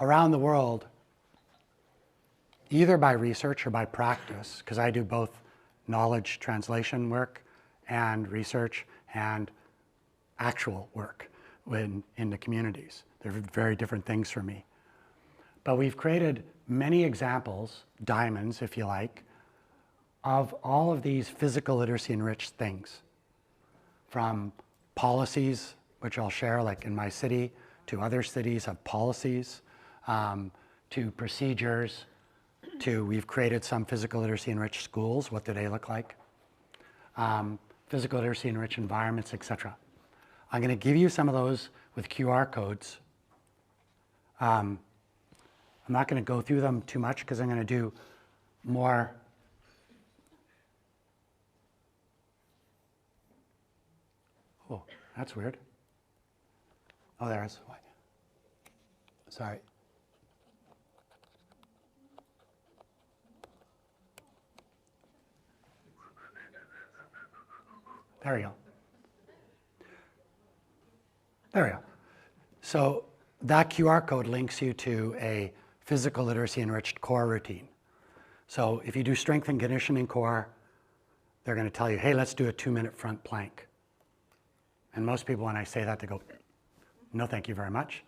around the world, either by research or by practice, because I do both knowledge translation work and research and actual work in the communities. They're very different things for me. But we've created many examples, diamonds if you like, of all of these physical literacy enriched things. From policies, which I'll share, like in my city, to other cities have policies, to procedures, to we've created some physical literacy enriched schools. What do they look like? Physical literacy enriched environments, etc. I'm going to give you some of those with QR codes. I'm not going to go through them too much because I'm going to do more. Oh, that's weird. Oh, there it is. Sorry. There we go. There we go. So that QR code links you to a physical literacy enriched core routine. So if you do strength and conditioning core, they're going to tell you, hey, let's do a 2-minute front plank. And most people, when I say that, they go, no, thank you very much.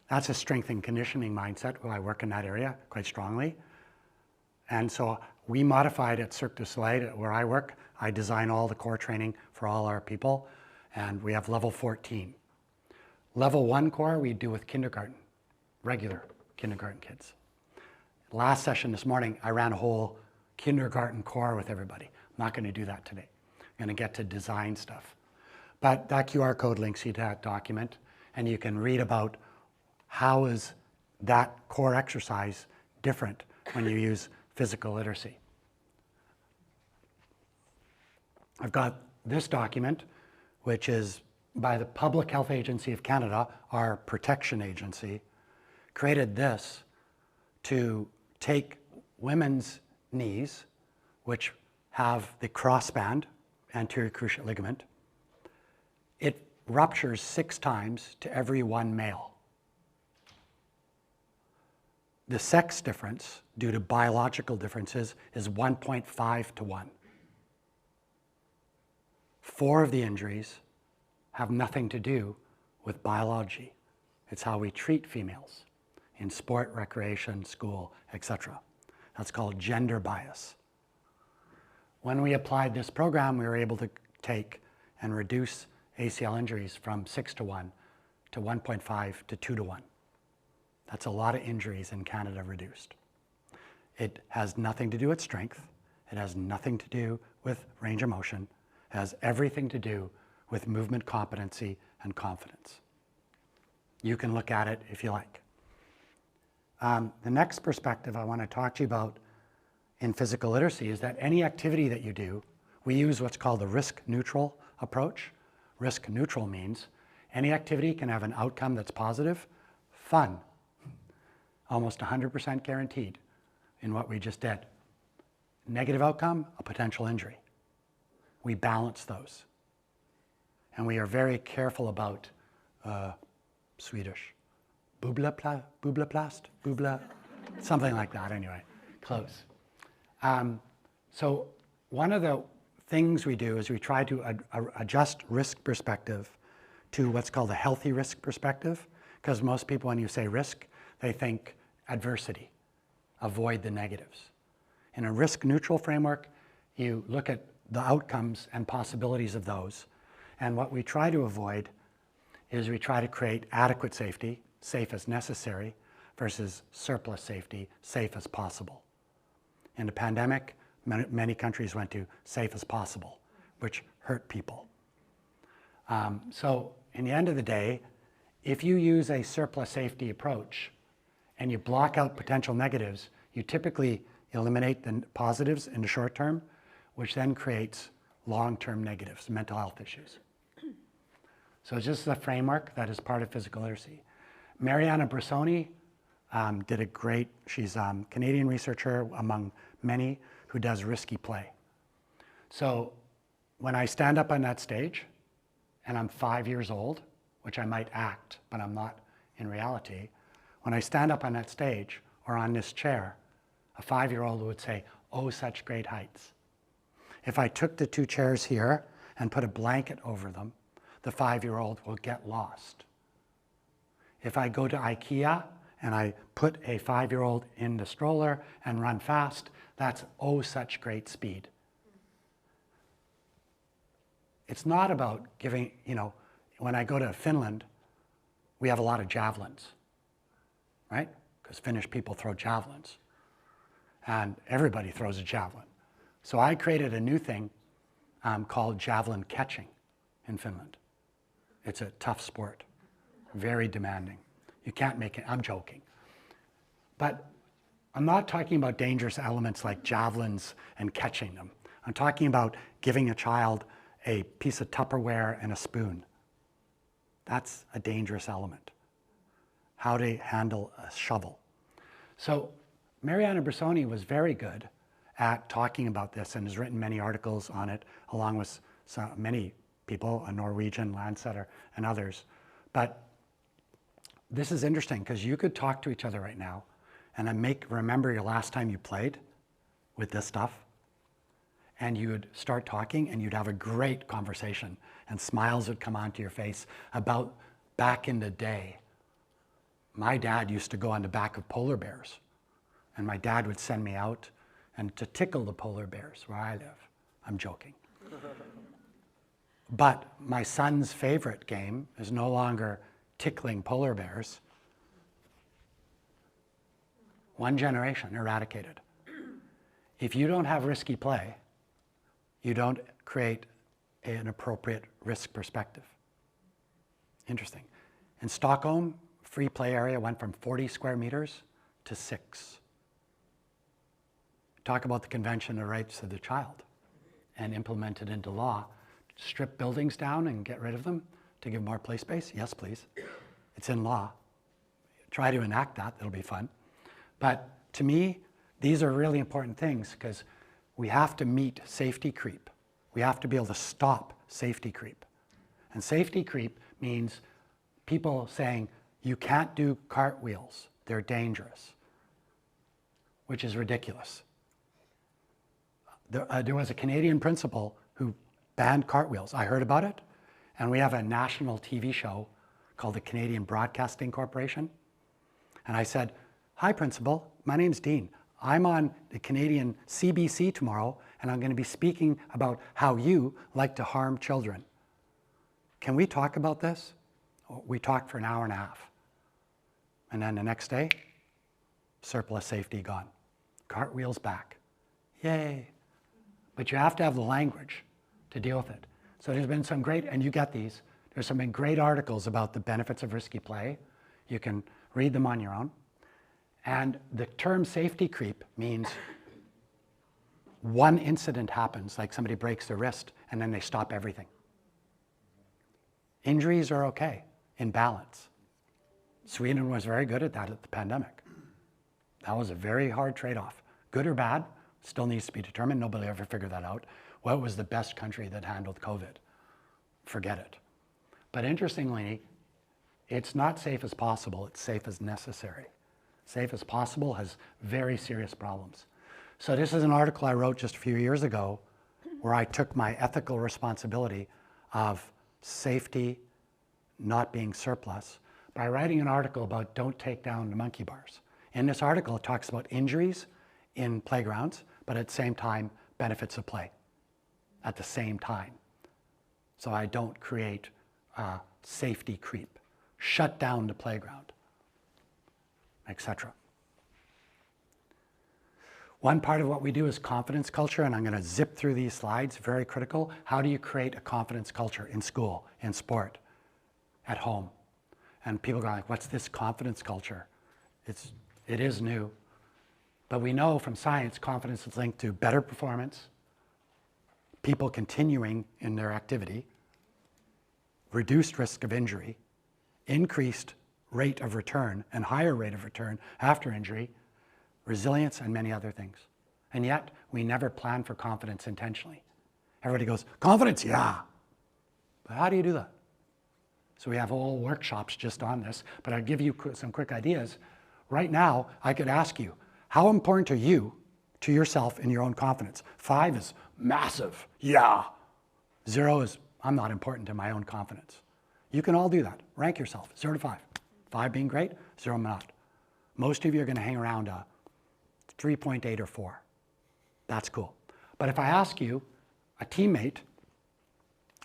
That's a strength and conditioning mindset. Well, I work in that area quite strongly. And so we modified at Cirque du Soleil, where I work. I design all the core training for all our people, and we have level 14. Level 1 core we do with kindergarten, regular kindergarten kids. Last session this morning, I ran a whole kindergarten core with everybody. I'm not going to do that today. I'm going to get to design stuff. But that QR code links you to that document, and you can read about how is that core exercise different when you use physical literacy. I've got this document, which is by the Public Health Agency of Canada, our protection agency, created this to take women's knees, which have the crossband, anterior cruciate ligament. It ruptures 6 times to every 1 male. The sex difference, due to biological differences, is 1.5 to 1. 4 of the injuries have nothing to do with biology. It's how we treat females in sport, recreation, school, etc. That's called gender bias. When we applied this program, we were able to take and reduce ACL injuries from 6 to 1 to 1.5 to 2 to 1. That's a lot of injuries in Canada reduced. It has nothing to do with strength. It has nothing to do with range of motion. It has everything to do with movement competency and confidence. You can look at it if you like. The next perspective I want to talk to you about in physical literacy is that any activity that you do, we use what's called the risk-neutral approach. Risk-neutral means any activity can have an outcome that's positive, fun, almost 100% guaranteed in what we just did. Negative outcome, a potential injury. We balance those. And we are very careful about Swedish, bubblaplast, something like that anyway, close. So one of the things we do is we try to adjust risk perspective to what's called a healthy risk perspective, because most people, when you say risk, they think adversity, avoid the negatives. In a risk-neutral framework, you look at the outcomes and possibilities of those. And what we try to avoid is we try to create adequate safety, safe as necessary, versus surplus safety, safe as possible. In the pandemic, many countries went to safe as possible, which hurt people. So in the end of the day, if you use a surplus safety approach and you block out potential negatives, you typically eliminate the positives in the short term, which then creates long-term negatives, mental health issues. So it's just a framework that is part of physical literacy. Mariana Bressoni did a great, she's a Canadian researcher among many who does risky play. So when I stand up on that stage and I'm 5 years old, which I might act, but I'm not in reality, When I stand up on that stage or on this chair, a 5-year-old would say, "Oh, such great heights." If I took the 2 chairs here and put a blanket over them, the 5-year-old will get lost. If I go to IKEA and I put a 5-year-old in the stroller and run fast, that's oh, such great speed. It's not about giving, when I go to Finland, we have a lot of javelins, right? Because Finnish people throw javelins. And everybody throws a javelin. So I created a new thing called javelin catching in Finland. It's a tough sport, very demanding. You can't make it, I'm joking. But I'm not talking about dangerous elements like javelins and catching them. I'm talking about giving a child a piece of Tupperware and a spoon. That's a dangerous element. How to handle a shovel. So Mariana Bressoni was very good at talking about this and has written many articles on it, along with many people, a Norwegian, Landsetter, and others. But this is interesting because you could talk to each other right now and remember your last time you played with this stuff, and you would start talking and you'd have a great conversation and smiles would come onto your face about back in the day. My dad used to go on the back of polar bears, and my dad would send me out and to tickle the polar bears where I live. I'm joking. But my son's favorite game is no longer tickling polar bears. One generation eradicated. If you don't have risky play, you don't create an appropriate risk perspective. Interesting. In Stockholm, free play area went from 40 square meters to 6. Talk about the Convention of Rights of the Child and implement it into law. Strip buildings down and get rid of them to give more play space? Yes, please. It's in law. Try to enact that, it'll be fun. But to me, these are really important things because we have to meet safety creep. We have to be able to stop safety creep. And safety creep means people saying, you can't do cartwheels, they're dangerous, which is ridiculous. There was a Canadian principal who banned cartwheels. I heard about it, and we have a national TV show called the Canadian Broadcasting Corporation. And I said, "Hi, principal, my name's Dean. I'm on the Canadian CBC tomorrow, and I'm going to be speaking about how you like to harm children. Can we talk about this?" We talked for an hour and a half. And then the next day, surplus safety gone. Cartwheels back. Yay. But you have to have the language to deal with it. So there's been some great, and you get these, there's some great articles about the benefits of risky play. You can read them on your own. And the term safety creep means one incident happens, like somebody breaks their wrist, and then they stop everything. Injuries are okay, in balance. Sweden was very good at that at the pandemic. That was a very hard trade-off. Good or bad, still needs to be determined. Nobody ever figured that out. What was the best country that handled COVID? Forget it. But interestingly, it's not safe as possible, it's safe as necessary. Safe as possible has very serious problems. So this is an article I wrote just a few years ago where I took my ethical responsibility of safety not being surplus by writing an article about don't take down the monkey bars. In this article, it talks about injuries in playgrounds, but at the same time, benefits of play at the same time. So I don't create safety creep, shut down the playground, etc. One part of what we do is confidence culture, and I'm going to zip through these slides, very critical. How do you create a confidence culture in school, in sport, at home? And people go like, what's this confidence culture? It is new. But we know from science, confidence is linked to better performance, people continuing in their activity, reduced risk of injury, increased rate of return and higher rate of return after injury, resilience, and many other things. And yet, we never plan for confidence intentionally. Everybody goes, confidence, yeah. But how do you do that? So we have whole workshops just on this, but I'll give you some quick ideas. right now, I could ask you, how important are you to yourself in your own confidence? 5 is massive, yeah. 0 is, I'm not important to my own confidence. You can all do that. Rank yourself, 0 to 5. 5 being great, 0 not. Most of you are going to hang around a 3.8 or 4. That's cool. But if I ask you, a teammate,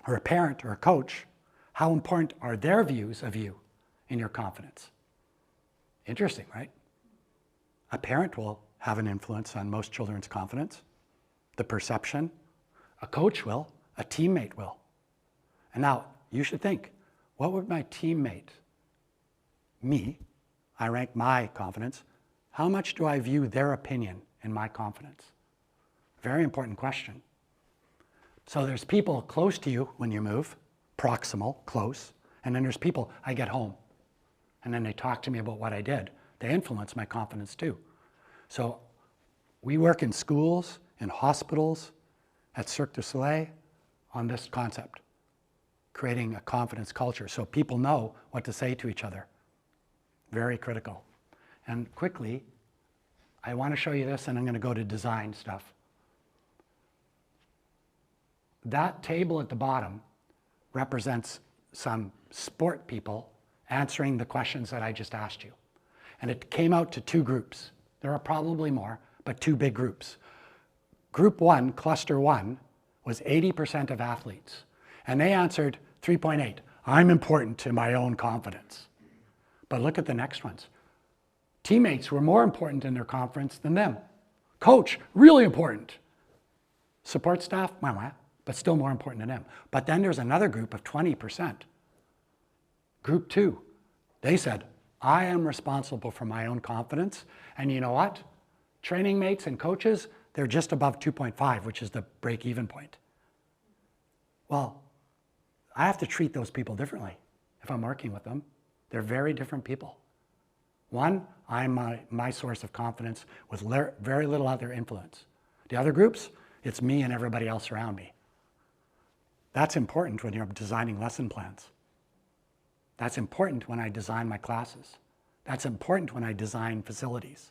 or a parent, or a coach, how important are their views of you in your confidence? Interesting, right? A parent will have an influence on most children's confidence, the perception. A coach will, a teammate will. And now, you should think, what would my teammate, me, I rank my confidence, how much do I view their opinion in my confidence? Very important question. So there's people close to you when you move, proximal, close, and then there's people I get home, and then they talk to me about what I did. They influence my confidence too. So we work in schools, in hospitals, at Cirque du Soleil on this concept, creating a confidence culture so people know what to say to each other. Very critical. And quickly, I want to show you this, and I'm going to go to design stuff. That table at the bottom represents some sport people answering the questions that I just asked you. And it came out to 2 groups. There are probably more, but 2 big groups. Group 1, cluster 1, was 80% of athletes. And they answered 3.8, I'm important to my own confidence. But look at the next ones. Teammates were more important in their confidence than them. Coach, really important. Support staff, but still more important than them. But then there's another group of 20%. Group 2, they said, I am responsible for my own confidence. And you know what? Training mates and coaches, they're just above 2.5, which is the break-even point. Well, I have to treat those people differently if I'm working with them. They're very different people. One, I'm my source of confidence with very little other influence. The other groups, it's me and everybody else around me. That's important when you're designing lesson plans. That's important when I design my classes. That's important when I design facilities.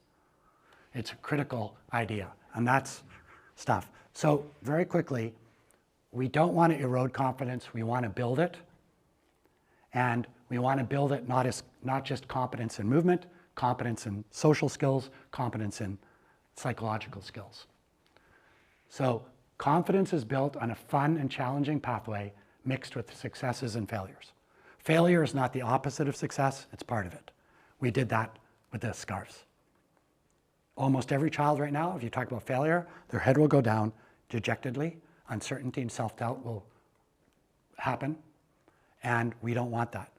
It's a critical idea, and that's stuff. So very quickly, we don't want to erode confidence. We want to build it. And we want to build it not just competence in movement, competence in social skills, competence in psychological skills. So confidence is built on a fun and challenging pathway mixed with successes and failures. Failure is not the opposite of success, it's part of it. We did that with the scarves. Almost every child right now, if you talk about failure, their head will go down dejectedly, uncertainty and self-doubt will happen, and we don't want that.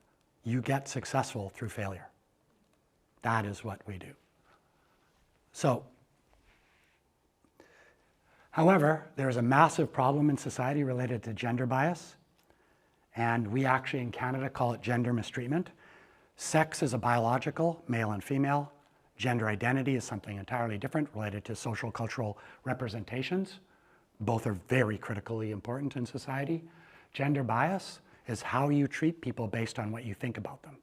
You get successful through failure. That is what we do. So, however, there's a massive problem in society related to gender bias, and we actually in Canada call it gender mistreatment. Sex is a biological, male and female. Gender identity is something entirely different related to social cultural representations. Both are very critically important in society. Gender bias is how you treat people based on what you think about them.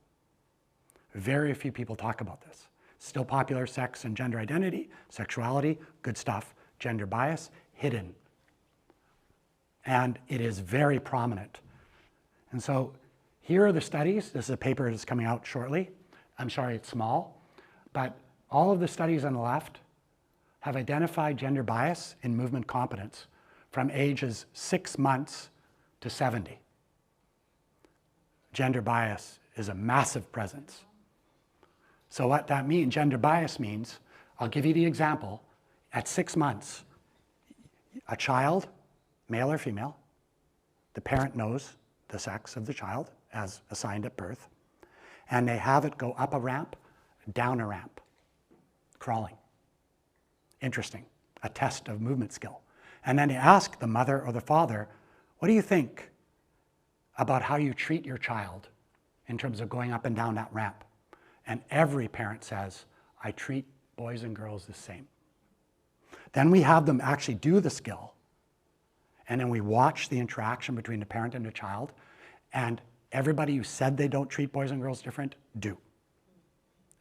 Very few people talk about this. Still popular, sex and gender identity, sexuality, good stuff. Gender bias, hidden. And it is very prominent. And so here are the studies. This is a paper that's coming out shortly. I'm sorry, it's small. But all of the studies on the left have identified gender bias in movement competence from ages 6 months to 70. Gender bias is a massive presence. So what that means, gender bias means, I'll give you the example. At 6 months, a child, male or female, the parent knows the sex of the child as assigned at birth, and they have it go up a ramp, down a ramp, crawling. Interesting, a test of movement skill. And then they ask the mother or the father, what do you think about how you treat your child in terms of going up and down that ramp? And every parent says, I treat boys and girls the same. Then we have them actually do the skill, and then we watch the interaction between the parent and the child, and everybody who said they don't treat boys and girls different, do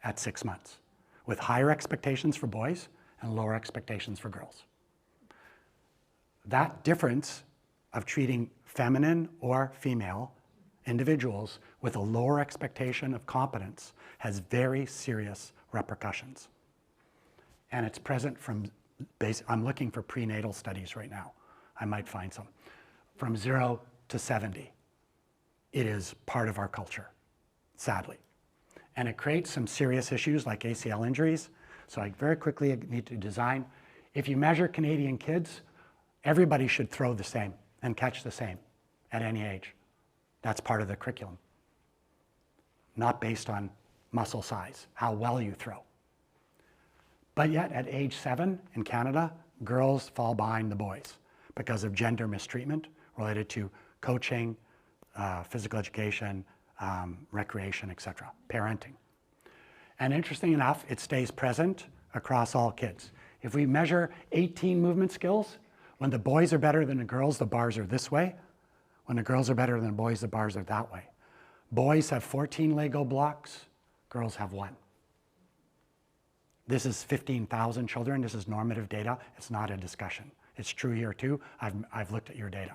at 6 months. with higher expectations for boys and lower expectations for girls. That difference of treating feminine or female individuals with a lower expectation of competence has very serious repercussions. And it's present from, I'm looking for prenatal studies right now. I might find some. From 0 to 70. It is part of our culture, sadly. And it creates some serious issues like ACL injuries. So I very quickly need to design. If you measure Canadian kids, everybody should throw the same and catch the same at any age. That's part of the curriculum. Not based on muscle size, how well you throw. But yet at age 7 in Canada, girls fall behind the boys because of gender mistreatment related to coaching, physical education, recreation, etc., parenting. And interesting enough, it stays present across all kids. If we measure 18 movement skills, when the boys are better than the girls, the bars are this way. When the girls are better than the boys, the bars are that way. Boys have 14 Lego blocks, girls have 1. This is 15,000 children. This is normative data. It's not a discussion. It's true here too. I've looked at your data.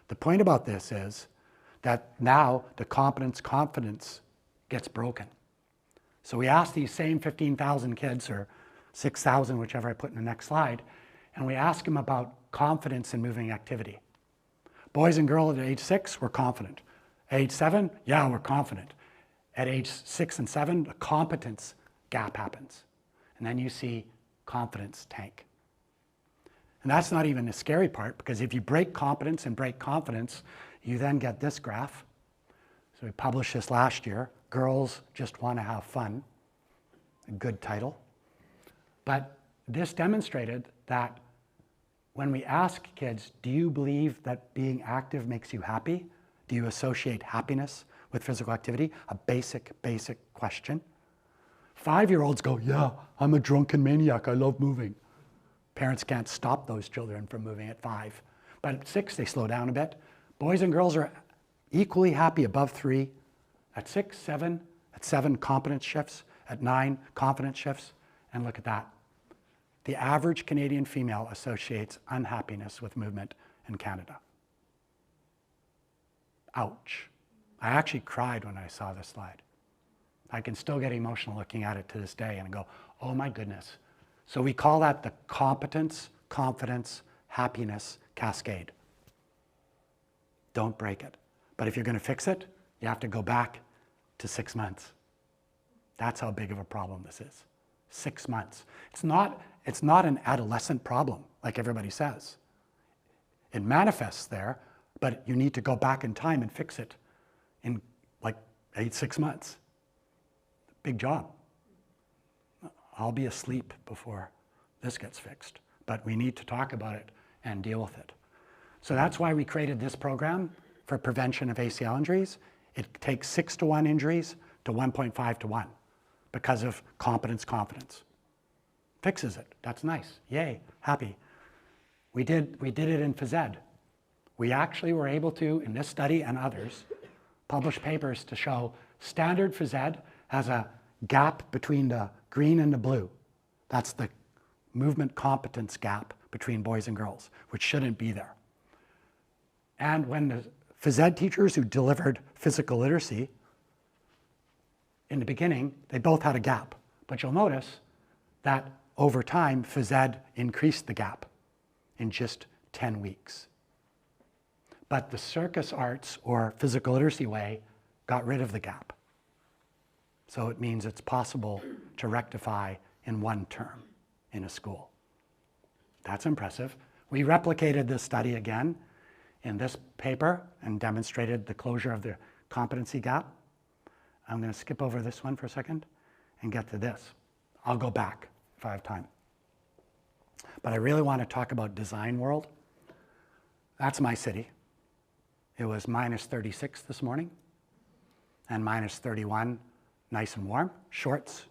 The point about this is that now the confidence gets broken. So we ask these same 15,000 kids, or 6,000, whichever I put in the next slide, and we ask them about confidence in moving activity. Boys and girls at age 6, we're confident. Age 7, yeah, we're confident. At age 6 and 7, the competence gap happens. And then you see confidence tank. And that's not even the scary part, because if you break competence and break confidence, you then get this graph. So we published this last year. Girls just want to have fun. A good title. But this demonstrated that when we ask kids, do you believe that being active makes you happy? Do you associate happiness with physical activity? A basic question. 5-year-olds go, yeah, I'm a drunken maniac. I love moving. Parents can't stop those children from moving at 5. But at 6, they slow down a bit. Boys and girls are equally happy above 3. At 6, 7, at 7, competence shifts. At 9, confidence shifts. And look at that. The average Canadian female associates unhappiness with movement in Canada. Ouch. I actually cried when I saw this slide. I can still get emotional looking at it to this day and go, oh my goodness. So we call that the competence, confidence, happiness cascade. Don't break it. But if you're going to fix it, you have to go back to 6 months. That's how big of a problem this is. 6 months. It's not an adolescent problem, like everybody says. It manifests there, but you need to go back in time and fix it in like 6 months. Big job. I'll be asleep before this gets fixed, but we need to talk about it and deal with it. So that's why we created this program for prevention of ACL injuries. It takes 6-to-1 injuries to 1.5-to-1 because of competence, confidence. Fixes it. That's nice. Yay, happy. We did it in phys ed. We actually were able to, in this study and others, publish papers to show standard phys ed has a gap between the green and the blue. That's the movement competence gap between boys and girls, which shouldn't be there. And when the phys ed teachers who delivered physical literacy, in the beginning, they both had a gap. But you'll notice that over time, phys ed increased the gap in just 10 weeks. But the circus arts or physical literacy way got rid of the gap. So it means it's possible to rectify in 1 term in a school. That's impressive. We replicated this study again in this paper and demonstrated the closure of the competency gap. I'm going to skip over this one for a second and get to this. I'll go back if I have time. But I really want to talk about design world. That's my city. It was minus 36 this morning and minus 31, nice and warm. Shorts,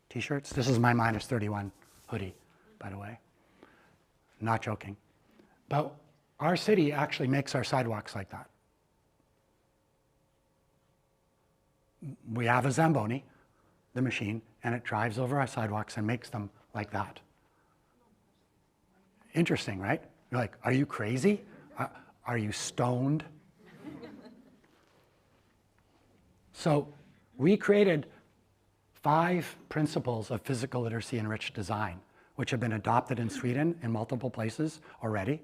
t-shirts. This is my minus 31 hoodie, by the way. Not joking. But our city actually makes our sidewalks like that. We have a Zamboni, the machine. and it drives over our sidewalks and makes them like that. Interesting, right? You're like, are you crazy? Are you stoned? So we created 5 principles of physical literacy enriched design, which have been adopted in Sweden in multiple places already,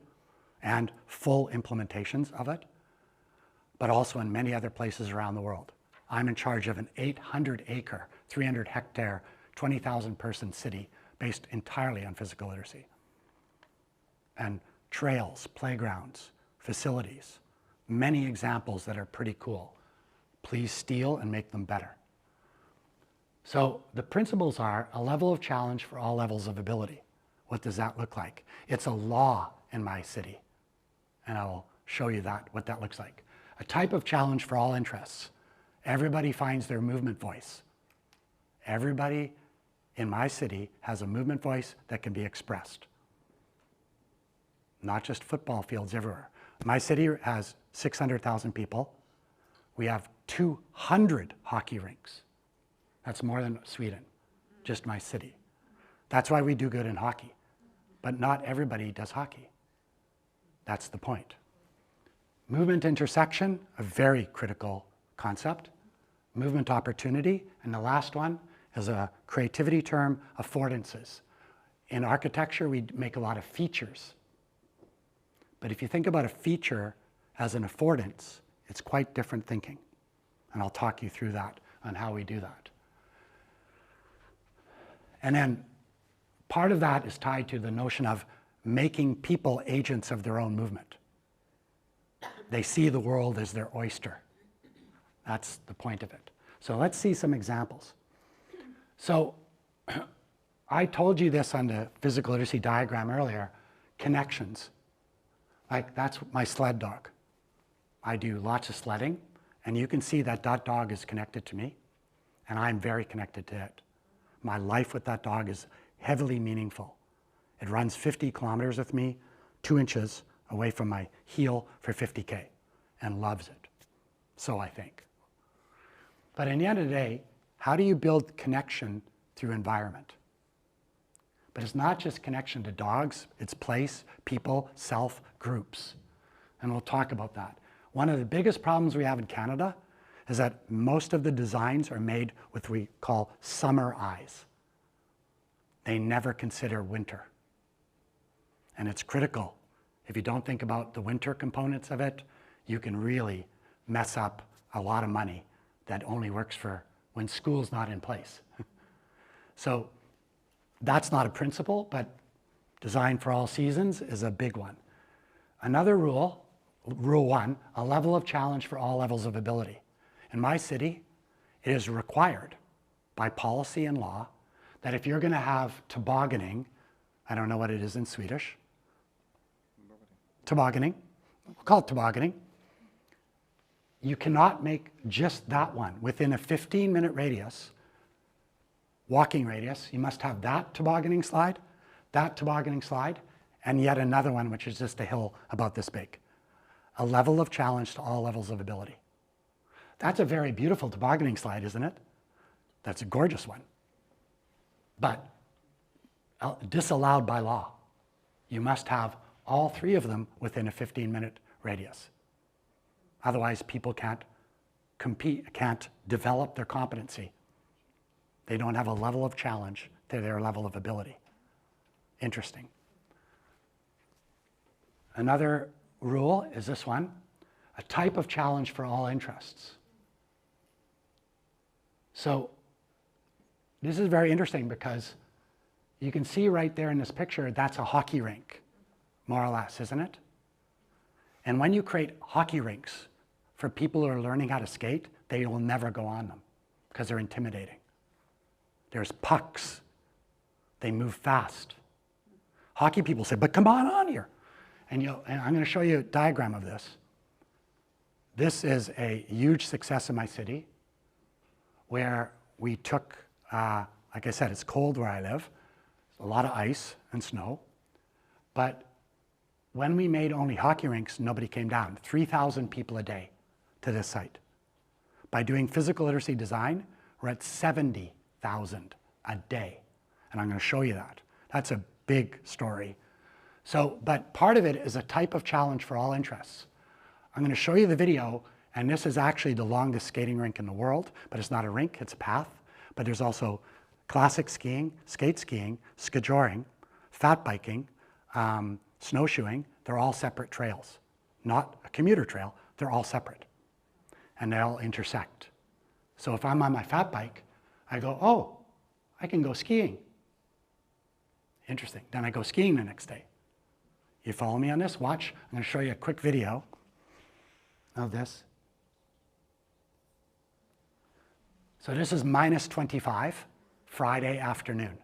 and full implementations of it, but also in many other places around the world. I'm in charge of an 800-acre, 300-hectare, 20,000-person city based entirely on physical literacy. And trails, playgrounds, facilities, many examples that are pretty cool. Please steal and make them better. So the principles are a level of challenge for all levels of ability. What does that look like? It's a law in my city, and I will show you what that looks like. A type of challenge for all interests. Everybody finds their movement voice. Everybody in my city has a movement voice that can be expressed. Not just football fields everywhere. My city has 600,000 people. We have 200 hockey rinks. That's more than Sweden, just my city. That's why we do good in hockey. But not everybody does hockey. That's the point. Movement intersection, a very critical concept. Movement opportunity, and the last one is a creativity term, affordances. In architecture, we make a lot of features. But if you think about a feature as an affordance, it's quite different thinking. And I'll talk you through that, on how we do that. And then part of that is tied to the notion of making people agents of their own movement. They see the world as their oyster. That's the point of it. So let's see some examples. So I told you this on the physical literacy diagram earlier, connections. Like, that's my sled dog. I do lots of sledding, and you can see that that dog is connected to me, and I'm very connected to it. My life with that dog is heavily meaningful. It runs 50 kilometers with me, 2 inches away from my heel for 50K, and loves it. So I think. But in the end of the day, how do you build connection through environment? But it's not just connection to dogs, it's place, people, self, groups. And we'll talk about that. One of the biggest problems we have in Canada is that most of the designs are made with what we call summer eyes. They never consider winter. And it's critical. If you don't think about the winter components of it, you can really mess up a lot of money that only works for when school's not in place. So that's not a principle, but design for all seasons is a big one. Another rule, rule 1, a level of challenge for all levels of ability. In my city, it is required by policy and law that if you're going to have tobogganing, I don't know what it is in Swedish, tobogganing, we'll call it tobogganing, you cannot make just that one within a 15-minute radius, walking radius. You must have that tobogganing slide, and yet another one which is just a hill about this big. A level of challenge to all levels of ability. That's a very beautiful tobogganing slide, isn't it? That's a gorgeous one. But disallowed by law. You must have all 3 of them within a 15-minute radius. Otherwise, people can't compete, can't develop their competency. They don't have a level of challenge to their level of ability. Interesting. Another rule is this one, a type of challenge for all interests. So this is very interesting because you can see right there in this picture, that's a hockey rink, more or less, isn't it? And when you create hockey rinks for people who are learning how to skate, they will never go on them because they're intimidating. There's pucks. They move fast. Hockey people say, but come on here. And I'm going to show you a diagram of this. This is a huge success in my city where we took, like I said, it's cold where I live, a lot of ice and snow, but when we made only hockey rinks, nobody came down. 3,000 people a day to this site. By doing physical literacy design, we're at 70,000 a day. And I'm going to show you that. That's a big story. So, but part of it is a type of challenge for all interests. I'm going to show you the video, and this is actually the longest skating rink in the world, but it's not a rink, it's a path. But there's also classic skiing, skate skiing, skijoring, fat biking, snowshoeing. They're all separate trails, not a commuter trail. They're all separate, and they all intersect. So if I'm on my fat bike, I go, oh, I can go skiing. Interesting. Then I go skiing the next day. You follow me on this? Watch. I'm going to show you a quick video of this. So this is minus 25, Friday afternoon.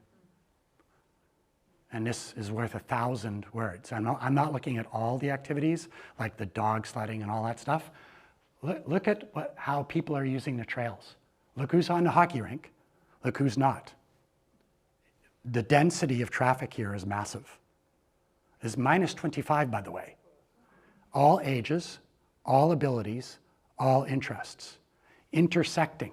And this is worth 1,000 words. I'm not looking at all the activities, like the dog sledding and all that stuff. Look at how people are using the trails. Look who's on the hockey rink. Look who's not. The density of traffic here is massive. It's minus 25, by the way. All ages, all abilities, all interests. Intersecting.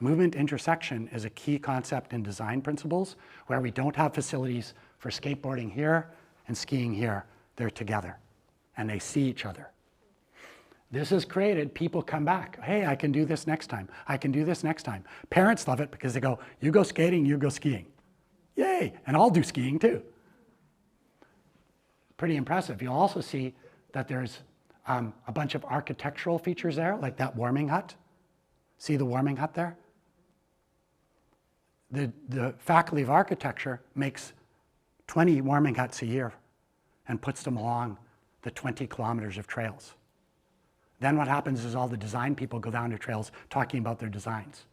Movement intersection is a key concept in design principles where we don't have facilities for skateboarding here and skiing here. They're together and they see each other. This has created, people come back. Hey, I can do this next time. I can do this next time. Parents love it because they go, you go skating, you go skiing. Yay, and I'll do skiing too. Pretty impressive. You'll also see that there's a bunch of architectural features there, like that warming hut. See the warming hut there? The Faculty of Architecture makes 20 warming huts a year and puts them along the 20 kilometers of trails. Then what happens is all the design people go down to trails talking about their designs.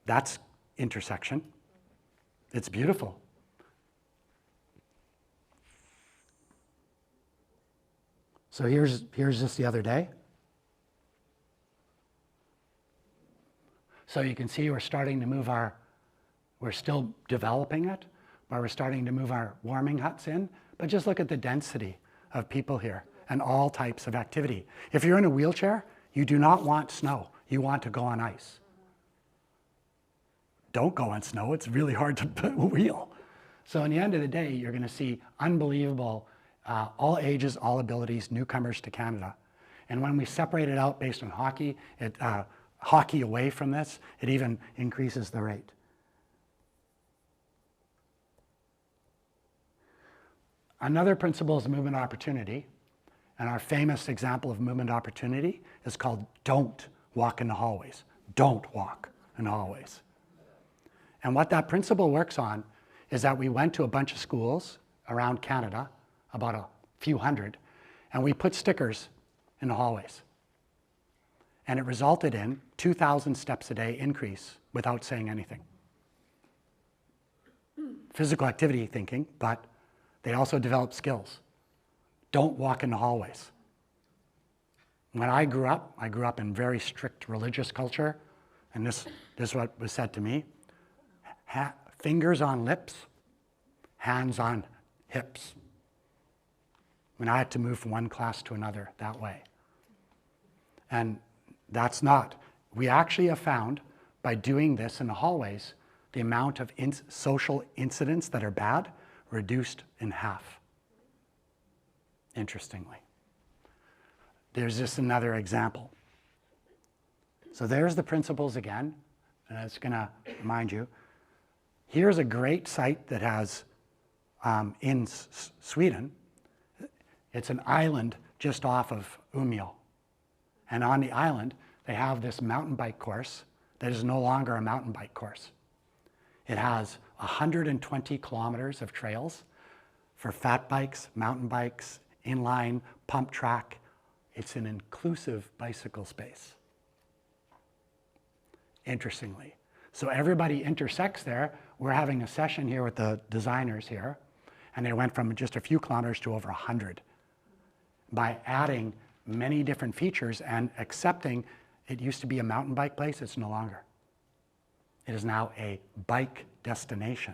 That's intersection. It's beautiful. So here's just the other day. So you can see we're starting to move we're still developing it, but we're starting to move our warming huts in. But just look at the density of people here and all types of activity. If you're in a wheelchair, you do not want snow. You want to go on ice. Don't go on snow. It's really hard to wheel. So in the end of the day, you're going to see unbelievable, all ages, all abilities, newcomers to Canada. And when we separate it out based on hockey, hockey away from this, it even increases the rate. Another principle is movement opportunity. And our famous example of movement opportunity is called don't walk in the hallways. Don't walk in the hallways. And what that principle works on is that we went to a bunch of schools around Canada, about a few hundred, and we put stickers in the hallways. And it resulted in 2,000 steps a day increase without saying anything. Physical activity thinking, but they also developed skills. Don't walk in the hallways. When I grew up in very strict religious culture, and this is what was said to me. Fingers on lips, hands on hips. When I had to move from one class to another that way. And that's not. We actually have found, by doing this in the hallways, the amount of social incidents that are bad reduced in half. Interestingly. There's just another example. So there's the principles again, and it's going to remind you. Here's a great site that has, in Sweden, it's an island just off of Umeå. And on the island, they have this mountain bike course that is no longer a mountain bike course. It has 120 kilometers of trails for fat bikes, mountain bikes, inline, pump track. It's an inclusive bicycle space. Interestingly. So everybody intersects there. We're having a session here with the designers here, and they went from just a few kilometers to over 100 by adding many different features and accepting it used to be a mountain bike place, it's no longer. It is now a bike destination.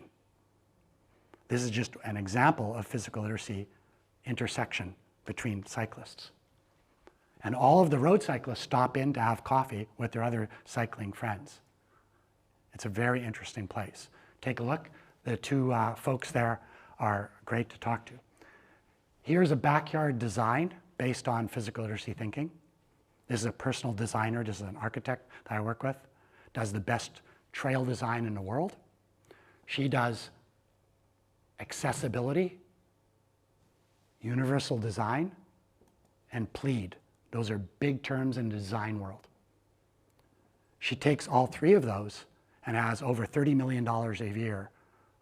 This is just an example of physical literacy intersection between cyclists. And all of the road cyclists stop in to have coffee with their other cycling friends. It's a very interesting place. Take a look. The two folks there are great to talk to. Here's a backyard design based on physical literacy thinking. This is a personal designer. This is an architect that I work with. Does the best trail design in the world. She does accessibility, universal design, and plead. Those are big terms in the design world. She takes all three of those and has over $30 million a year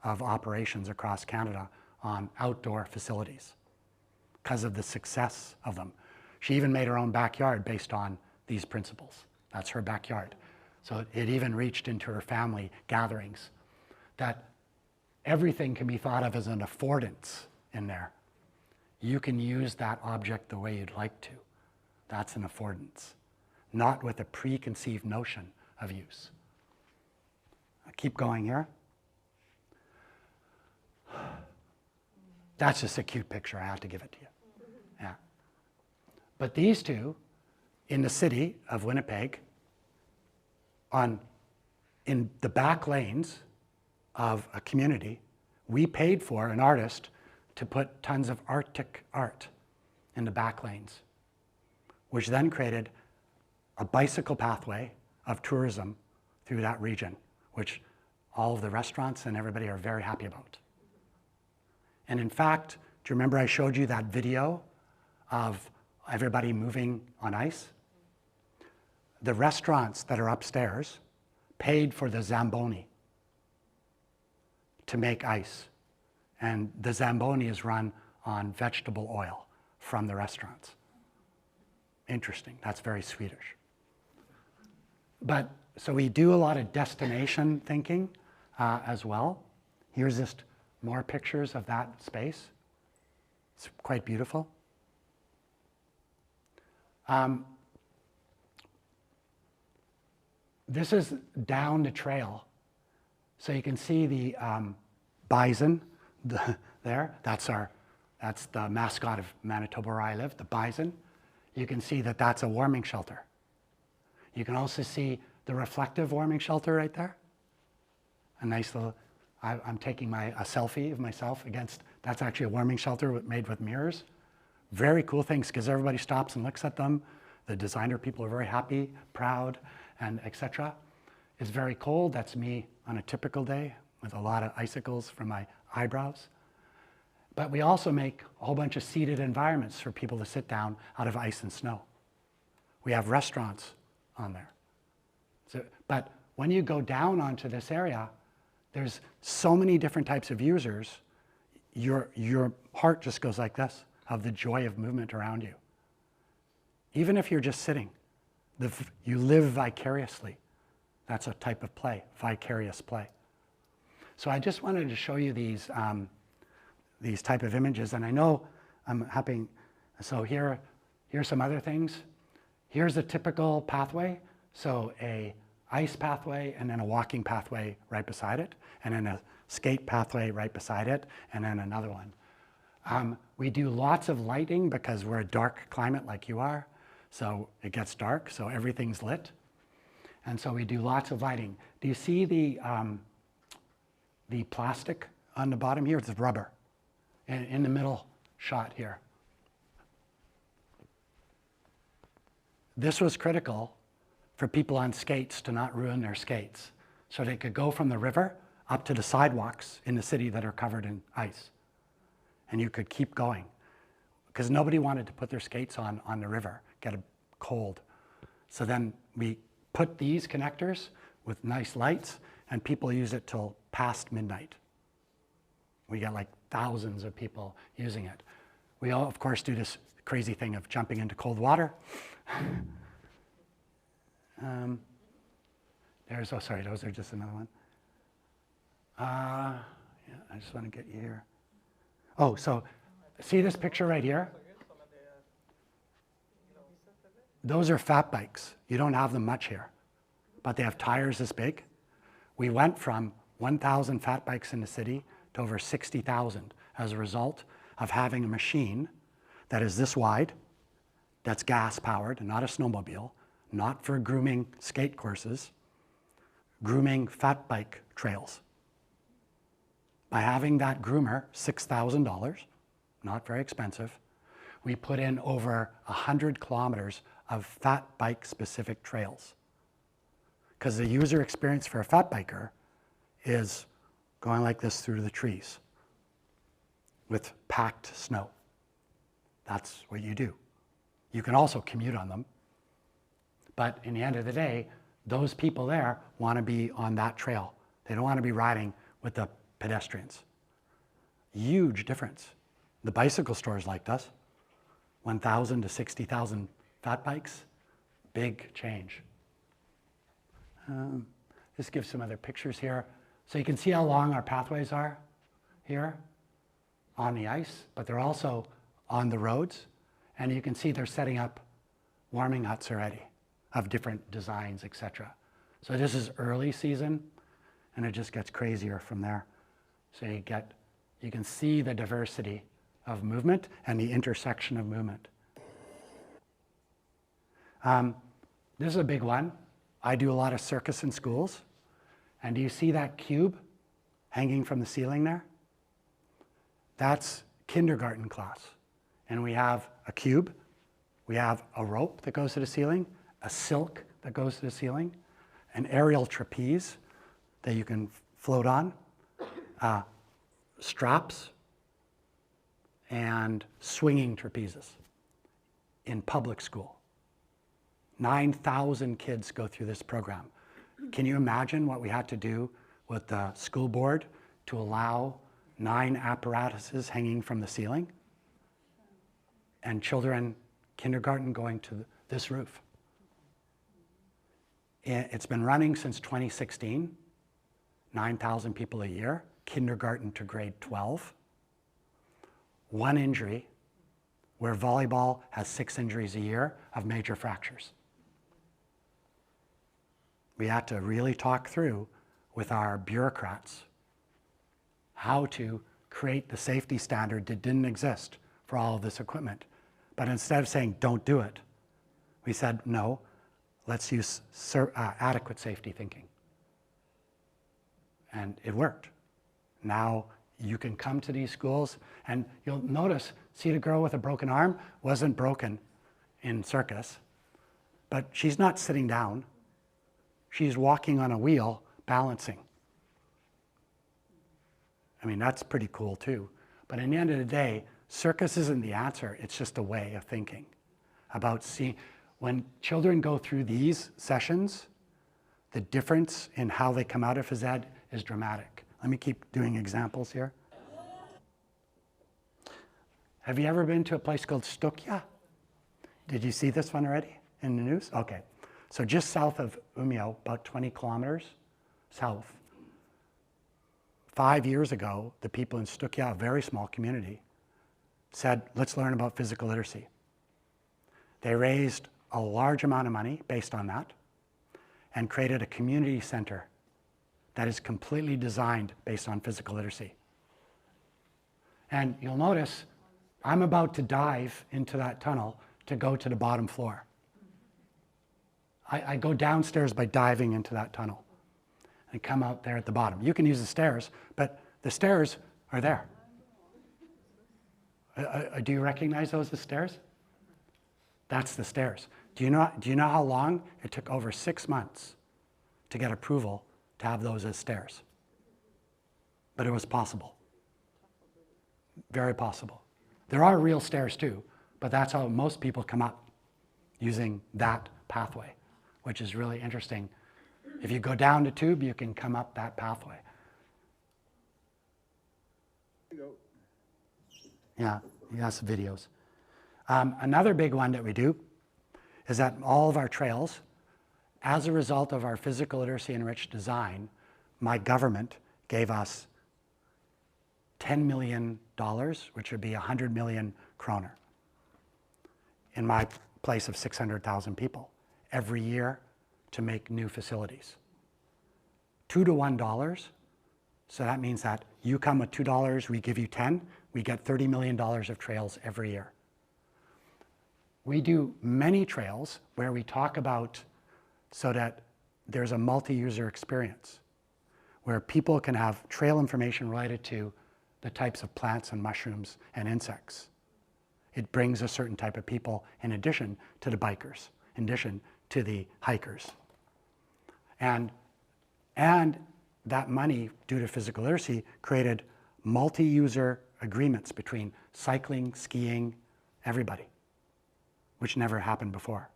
of operations across Canada on outdoor facilities because of the success of them. She even made her own backyard based on these principles. That's her backyard. So it even reached into her family gatherings, that everything can be thought of as an affordance in there. You can use that object the way you'd like to. That's an affordance, not with a preconceived notion of use. I'll keep going here. That's just a cute picture. I have to give it to you. Yeah. But these two, in the city of Winnipeg, in the back lanes of a community, we paid for an artist to put tons of Arctic art in the back lanes, which then created a bicycle pathway of tourism through that region, which all of the restaurants and everybody are very happy about. And in fact, do you remember I showed you that video of everybody moving on ice? The restaurants that are upstairs paid for the Zamboni to make ice. And the Zamboni is run on vegetable oil from the restaurants. Interesting. That's very Swedish. But so we do a lot of destination thinking as well. Here's just more pictures of that space. It's quite beautiful. This is down the trail. So you can see the bison there. That's the mascot of Manitoba where I live, the bison. You can see that that's a warming shelter. You can also see the reflective warming shelter right there. A nice little, I'm taking a selfie of myself against, that's actually a warming shelter made with mirrors. Very cool things because everybody stops and looks at them. The designer people are very happy, proud, and etc. It's very cold. That's me on a typical day with a lot of icicles from my eyebrows. But we also make a whole bunch of seated environments for people to sit down out of ice and snow. We have restaurants on there. So, but when you go down onto this area, there's so many different types of users, your heart just goes like this, of the joy of movement around you. Even if you're just sitting, you live vicariously. That's a type of play, vicarious play. So I just wanted to show you these type of images, and I know I'm happy. So here's some other things. Here's a typical pathway. So a ice pathway, and then a walking pathway right beside it, and then a skate pathway right beside it, and then another one. We do lots of lighting because we're a dark climate like you are. So it gets dark, so everything's lit. And so we do lots of lighting. Do you see the plastic on the bottom here? It's rubber in the middle shot here. This was critical for people on skates to not ruin their skates. So they could go from the river up to the sidewalks in the city that are covered in ice. And you could keep going. Because nobody wanted to put their skates on the river, get a cold. So then we put these connectors with nice lights, and people use it till past midnight. We get like thousands of people using it. We all, of course, do this crazy thing of jumping into cold water. Oh, sorry, those are just another one. Yeah, I just want to get you here. Oh, so see this picture right here? Those are fat bikes. You don't have them much here, but they have tires this big. We went from 1,000 fat bikes in the city to over 60,000 as a result of having a machine that is this wide, that's gas powered, not a snowmobile, not for grooming skate courses, grooming fat bike trails. By having that groomer, $6,000, not very expensive, we put in over 100 kilometers of fat bike specific trails. Because the user experience for a fat biker is going like this through the trees with packed snow. That's what you do. You can also commute on them. But in the end of the day, those people there want to be on that trail. They don't want to be riding with the pedestrians. Huge difference. The bicycle stores liked us. 1,000 to 60,000 fat bikes. Big change. This gives some other pictures here. So you can see how long our pathways are here on the ice, but they're also on the roads. And you can see they're setting up warming huts already of different designs, etc. So this is early season, and it just gets crazier from there. So you can see the diversity of movement and the intersection of movement. This is a big one. I do a lot of circus in schools. And do you see that cube hanging from the ceiling there? That's kindergarten class. And we have a cube, we have a rope that goes to the ceiling, a silk that goes to the ceiling, an aerial trapeze that you can float on, straps, and swinging trapezes in public school. 9,000 kids go through this program. Can you imagine what we had to do with the school board to allow 9 apparatuses hanging from the ceiling and children, kindergarten, going to this roof? It's been running since 2016, 9,000 people a year, kindergarten to grade 12. 1 injury, where volleyball has 6 injuries a year of major fractures. We had to really talk through with our bureaucrats how to create the safety standard that didn't exist for all of this equipment. But instead of saying, don't do it, we said, no, let's use adequate safety thinking. And it worked. Now you can come to these schools and you'll notice, see the girl with a broken arm wasn't broken in circus, but she's not sitting down. She's walking on a wheel, balancing. I mean, that's pretty cool too. But in the end of the day, circus isn't the answer. It's just a way of thinking about seeing. When children go through these sessions, the difference in how they come out of phys ed is dramatic. Let me keep doing examples here. Have you ever been to a place called Stukja? Did you see this one already in the news? Okay. So just south of Umeå, about 20 kilometers south. 5 years ago, the people in Stukja, a very small community, said, let's learn about physical literacy. They raised a large amount of money based on that and created a community center that is completely designed based on physical literacy. And you'll notice I'm about to dive into that tunnel to go to the bottom floor. I go downstairs by diving into that tunnel and come out there at the bottom. You can use the stairs, but the stairs are there. Do you recognize those as stairs? That's the stairs. Do you know how long it took? Over 6 months to get approval to have those as stairs. But it was possible. Very possible. There are real stairs too, but that's how most people come up, using that pathway, which is really interesting. If you go down the tube, you can come up that pathway. Yeah, yes, videos. Another big one that we do is that all of our trails, as a result of our physical literacy enriched design, my government gave us $10 million, which would be 100 million kroner, in my place of 600,000 people, every year to make new facilities. $2 to $1, so that means that you come with $2, we give you 10, we get $30 million of trails every year. We do many trails where we talk about so that there's a multi-user experience where people can have trail information related to the types of plants and mushrooms and insects. It brings a certain type of people in addition to the bikers, in addition to the hikers. And that money, due to physical literacy, created multi-user agreements between cycling, skiing, everybody, which never happened before.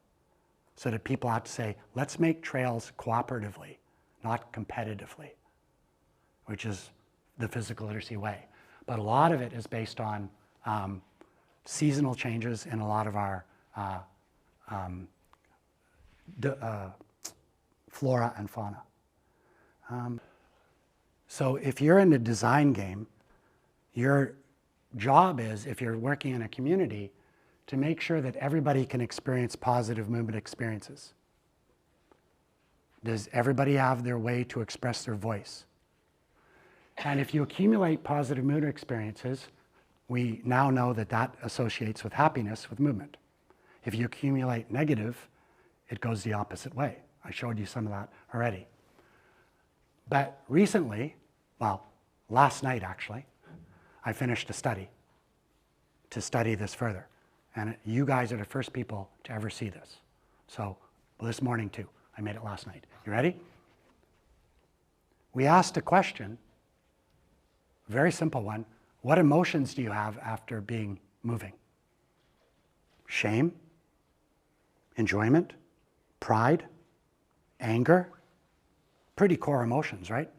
So that people had to say, let's make trails cooperatively, not competitively, which is the physical literacy way. But a lot of it is based on seasonal changes in a lot of our flora and fauna. So if you're in a design game, your job is, if you're working in a community, to make sure that everybody can experience positive movement experiences. Does everybody have their way to express their voice? And if you accumulate positive movement experiences, we now know that that associates with happiness with movement. If you accumulate negative, it goes the opposite way. I showed you some of that already. But recently, well, last night actually, I finished a study to study this further. And you guys are the first people to ever see this. So this morning too, I made it last night. You ready? We asked a question, a very simple one. What emotions do you have after moving? Shame, enjoyment, pride, anger, pretty core emotions, right?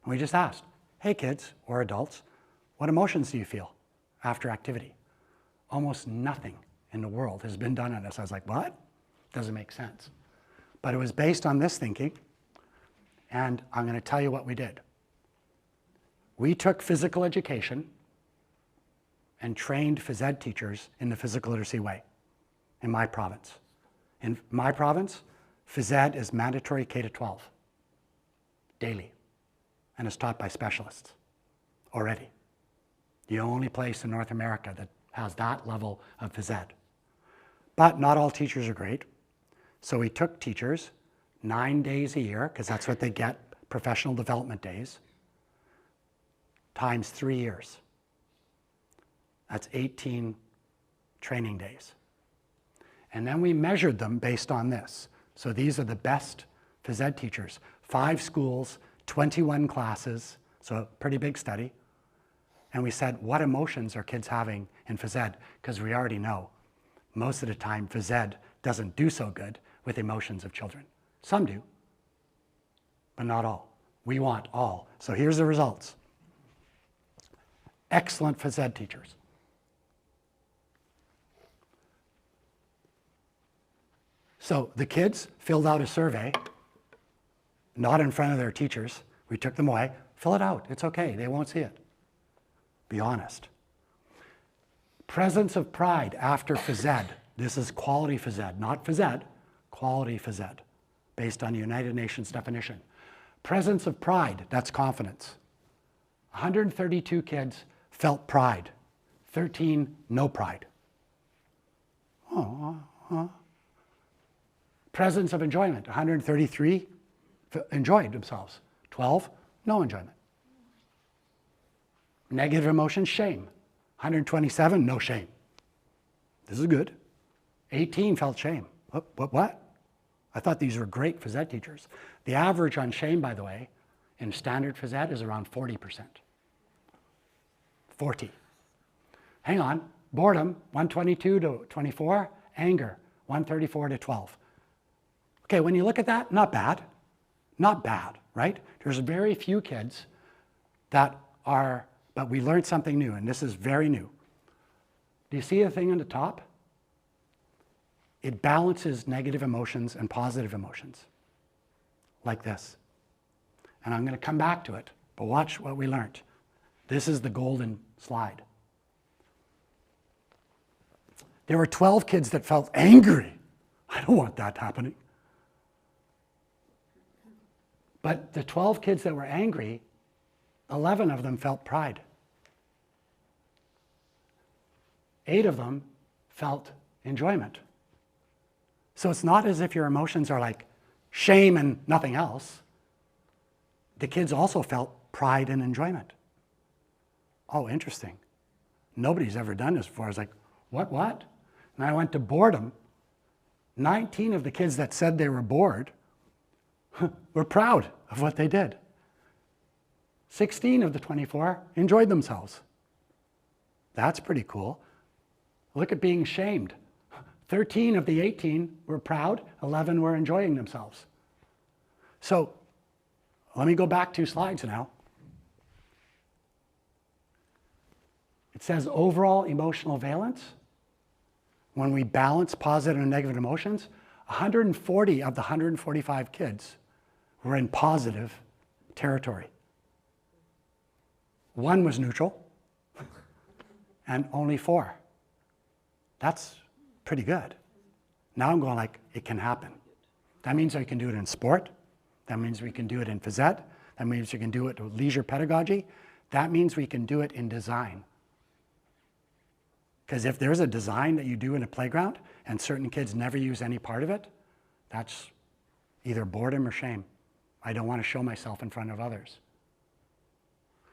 And we just asked, hey kids or adults, what emotions do you feel after activity? Almost nothing in the world has been done on this. I was like, what? Doesn't make sense. But it was based on this thinking, and I'm going to tell you what we did. We took physical education and trained phys ed teachers in the physical literacy way in my province. In my province, phys ed is mandatory K-12 daily, and is taught by specialists already. The only place in North America that has that level of phys ed. But not all teachers are great. So we took teachers 9 days a year, because that's what they get, professional development days, times 3 years. That's 18 training days. And then we measured them based on this. So these are the best phys ed teachers. 5 schools, 21 classes, so a pretty big study. And we said, what emotions are kids having in phys ed? Because we already know most of the time phys ed doesn't do so good with emotions of children. Some do, but not all. We want all. So here's the results. Excellent phys ed teachers. So the kids filled out a survey, not in front of their teachers. We took them away. Fill it out. It's okay. They won't see it. Be honest. Presence of pride after phys ed. This is quality phys ed, not phys ed, quality phys ed, based on the United Nations definition. Presence of pride, that's confidence. 132 kids felt pride, 13 no pride. Presence of enjoyment, 133 enjoyed themselves, 12 no enjoyment. Negative emotions, shame. 127, no shame. This is good. 18 felt shame. What? I thought these were great phys ed teachers. The average on shame, by the way, in standard phys ed is around 40%. 40. Hang on. Boredom, 122 to 24. Anger, 134 to 12. Okay, when you look at that, not bad. Not bad, right? There's very few kids that are, but we learned something new, and this is very new. Do you see the thing on the top? It balances negative emotions and positive emotions, like this. And I'm going to come back to it, but watch what we learned. This is the golden slide. There were 12 kids that felt angry. I don't want that happening. But the 12 kids that were angry, 11 of them felt pride. 8 of them felt enjoyment. So it's not as if your emotions are like shame and nothing else, the kids also felt pride and enjoyment. Oh, interesting. Nobody's ever done this before. I was like, what? And I went to boredom. 19 of the kids that said they were bored were proud of what they did. 16 of the 24 enjoyed themselves. That's pretty cool. Look at being shamed. 13 of the 18 were proud, 11 were enjoying themselves. So let me go back 2 slides now. It says overall emotional valence. When we balance positive and negative emotions, 140 of the 145 kids were in positive territory. 1 was neutral, and only 4. That's pretty good. Now I'm going like, it can happen. That means I can do it in sport. That means we can do it in phys ed. That means we can do it with leisure pedagogy. That means we can do it in design. Because if there's a design that you do in a playground and certain kids never use any part of it, that's either boredom or shame. I don't want to show myself in front of others.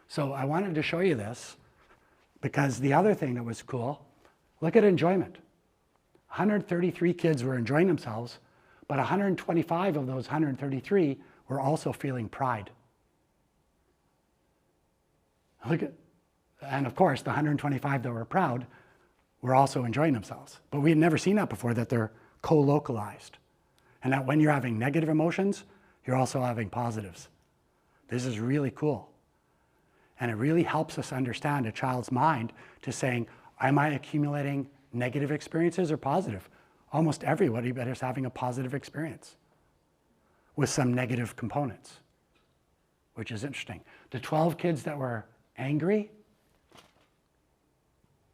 So I wanted to show you this because the other thing that was cool, look at enjoyment. 133 kids were enjoying themselves, but 125 of those 133 were also feeling pride. And of course, the 125 that were proud were also enjoying themselves. But we had never seen that before, that they're co-localized. And that when you're having negative emotions, you're also having positives. This is really cool. And it really helps us understand a child's mind to saying, am I accumulating negative experiences or positive? Almost everybody is having a positive experience with some negative components, which is interesting. The 12 kids that were angry,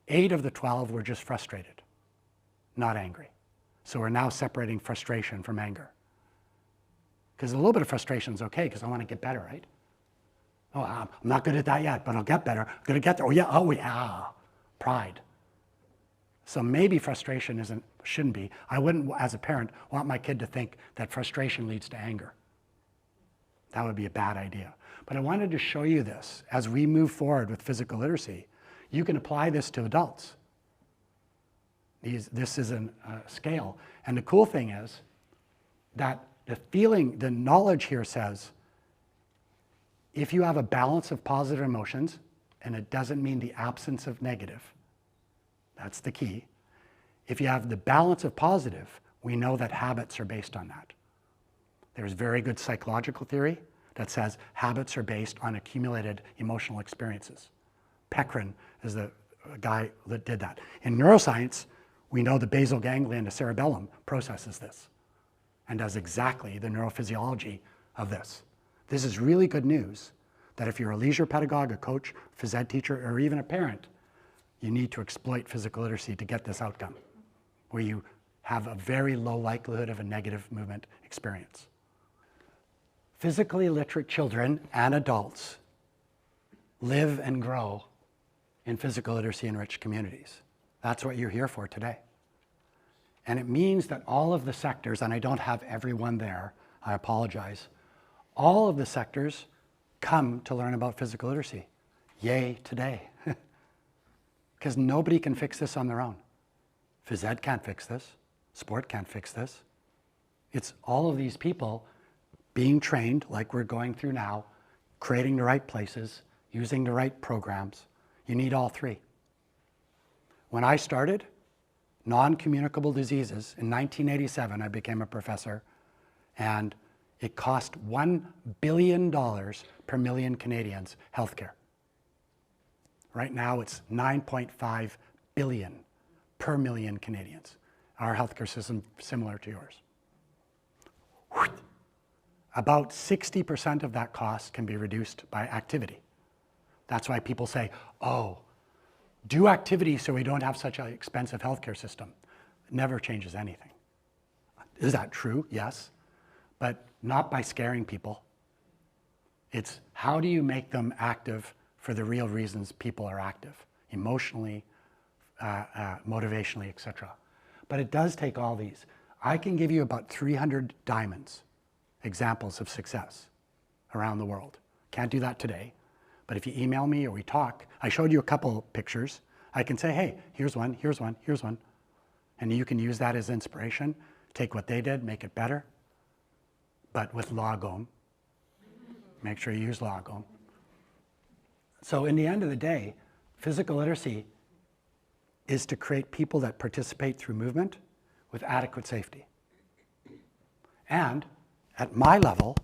8 of the 12 were just frustrated, not angry. So we're now separating frustration from anger. Because a little bit of frustration is okay, because I want to get better, right? Oh, I'm not good at that yet, but I'll get better. I'm going to get there. Oh yeah, pride. So maybe frustration shouldn't be. I wouldn't, as a parent, want my kid to think that frustration leads to anger. That would be a bad idea. But I wanted to show you this. As we move forward with physical literacy, you can apply this to adults. This is a scale. And the cool thing is that the knowledge here says, if you have a balance of positive emotions, and it doesn't mean the absence of negative, that's the key. If you have the balance of positive, we know that habits are based on that. There's very good psychological theory that says habits are based on accumulated emotional experiences. Pekrin is the guy that did that. In neuroscience, we know the basal ganglia and the cerebellum processes this and does exactly the neurophysiology of this. This is really good news that if you're a leisure pedagogue, a coach, phys ed teacher, or even a parent, you need to exploit physical literacy to get this outcome, where you have a very low likelihood of a negative movement experience. Physically literate children and adults live and grow in physical literacy enriched communities. That's what you're here for today. And it means that all of the sectors, and I don't have everyone there, I apologize, all of the sectors come to learn about physical literacy. Yay today. Because nobody can fix this on their own. Phys ed can't fix this. Sport can't fix this. It's all of these people being trained like we're going through now, creating the right places, using the right programs. You need all 3. When I started non-communicable diseases in 1987, I became a professor, and it cost $1 billion per million Canadians healthcare. Right now it's 9.5 billion per million Canadians. Our healthcare system similar to yours. About 60% of that cost can be reduced by activity. That's why people say, oh, do activity so we don't have such an expensive healthcare system. It never changes anything. Is that true? Yes. But not by scaring people. It's how do you make them active for the real reasons people are active, emotionally, motivationally, etc. But it does take all these. I can give you about 300 diamonds examples of success around the world. Can't do that today, but if you email me or we talk, I showed you a couple pictures. I can say, hey, here's one, here's one, here's one. And you can use that as inspiration, take what they did, make it better, but with lagom. Make sure you use lagom. So in the end of the day, physical literacy is to create people that participate through movement with adequate safety. And at my level,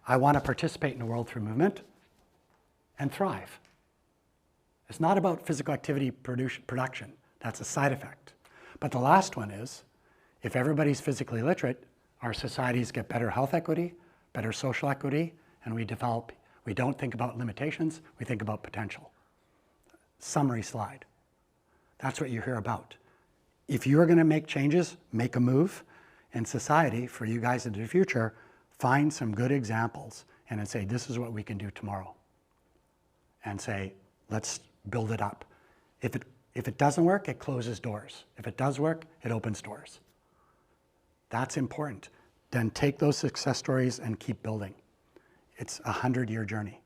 I want to participate in the world through movement and thrive. It's not about physical activity production. That's a side effect. But the last one is, if everybody's physically literate, our societies get better health equity, better social equity, and we don't think about limitations, we think about potential. Summary slide. That's what you're here about. If you're going to make changes, make a move in society for you guys into the future, find some good examples and then say, this is what we can do tomorrow. And say, let's build it up. If it doesn't work, it closes doors. If it does work, it opens doors. That's important. Then take those success stories and keep building. It's a 100-year journey.